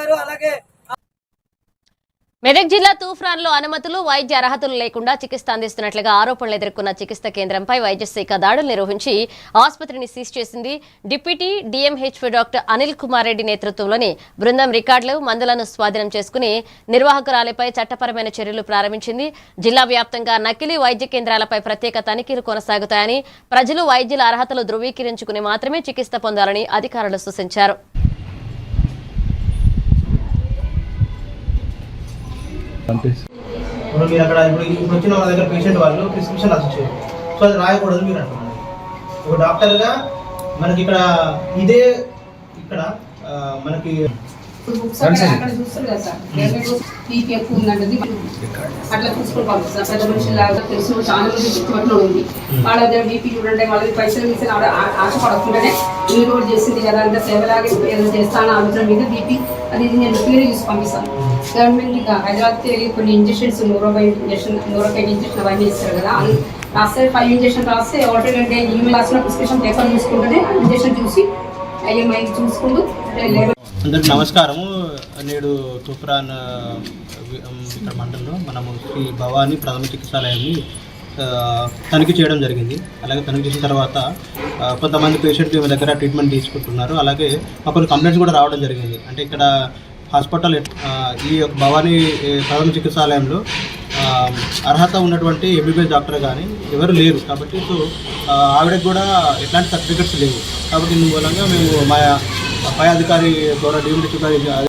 గారు అలాగే మెదక్ జిల్లా తూఫ్రాన్లో అనుమతులు వైద్య అర్హతలు లేకుండా చికిత్స అందిస్తున్నట్లుగా ఆరోపణలు ఎదుర్కొన్న చికిత్స కేంద్రంపై వైద్య శాఖ దాడులు నిర్వహించి ఆసుపత్రిని సీజ్ చేసింది. Deputy DMHO doctor Anil Kumar Reddy నేతృత్వంలోని బృందం రికార్డులు మందులను స్వాధీనం చేసుకుని నిర్వాహకురాలిపై చట్టపరమైన చర్యలు ప్రారంభించింది. జిల్లా వ్యాప్తంగా నకిలీ వైద్య కేంద్రాలపై ప్రత్యేక తనిఖీలు కొనసాగుతాయని, ప్రజలు వైద్యుల అర్హతలు ధృవీకరించుకుని మాత్రమే చికిత్స పొందాలని అధికారులు సూచించారు. ఇప్పుడు మీరు అక్కడ ఇప్పుడు వచ్చిన మన దగ్గర పేషెంట్ వాళ్ళు ప్రిస్క్రిప్షన్ రాసిచ్చారు. సో అది రాయకూడదు మీరు అంటున్నారు. ఒక డాక్టర్గా మనకి ఇక్కడ ఇదే ఇక్కడ మనకి అక్కడ చూస్తారు కదా సార్, బీపీ ఎక్కువ ఉందంటే అట్లా చూసుకొని పంపిస్తారు. పెద్ద మనుషులాగా తెలుసు, చాలా మంది చుట్టుపక్కల ఉంది. వాళ్ళ దగ్గర బీపీ చూడండి, వాళ్ళకి పైసలు తీసిన ఆశపడకుండానే మీరు కూడా చేసింది కదా, అంత సేవలాగా ఏదో చేస్తాను ఆలోచన మీద బీపీ అది నేను క్లియర్ చూసి పంపిస్తాను. గవర్నమెంట్ ఇక హైదరాబాద్ కొన్ని ఇంజెక్షన్స్ నూరోకైడ్ ఇంజెక్షన్ అవన్నీ ఇస్తారు కదా, రాస్తే 5 ఇంజెక్షన్ రాస్తే ఆల్టర్నేట్ డే ఈమెయిల్ రాసిన ప్రిస్క్రిప్షన్ పేపర్ చూసుకుంటూనే ఇంజెక్షన్ చూసి ఐఎంఐ చూసుకుంటూ. అందరికి నమస్కారము. నేడు తూప్రాన్ ఇక్కడ మండలంలో మనము శ్రీ భవానీ ప్రథమ చికిత్సాలయాన్ని తనిఖీ చేయడం జరిగింది. అలాగే తనిఖీ చేసిన తర్వాత కొంతమంది పేషెంట్లు మీ దగ్గర ట్రీట్మెంట్ తీసుకుంటున్నారు. అలాగే కొన్ని కంప్లైంట్స్ కూడా రావడం జరిగింది. అంటే ఇక్కడ హాస్పిటల్ ఈ భవానీ ప్రథమ చికిత్సాలయంలో అర్హత ఉన్నటువంటి ఎంబీబీఎస్ డాక్టర్ కానీ ఎవరు లేరు. కాబట్టి సో ఆవిడకి కూడా ఎట్లాంటి సర్టిఫికెట్స్ లేవు. కాబట్టి మూలంగా మేము మా పై అధికారి ద్వారా డిఎంహెచ్ఓ గారి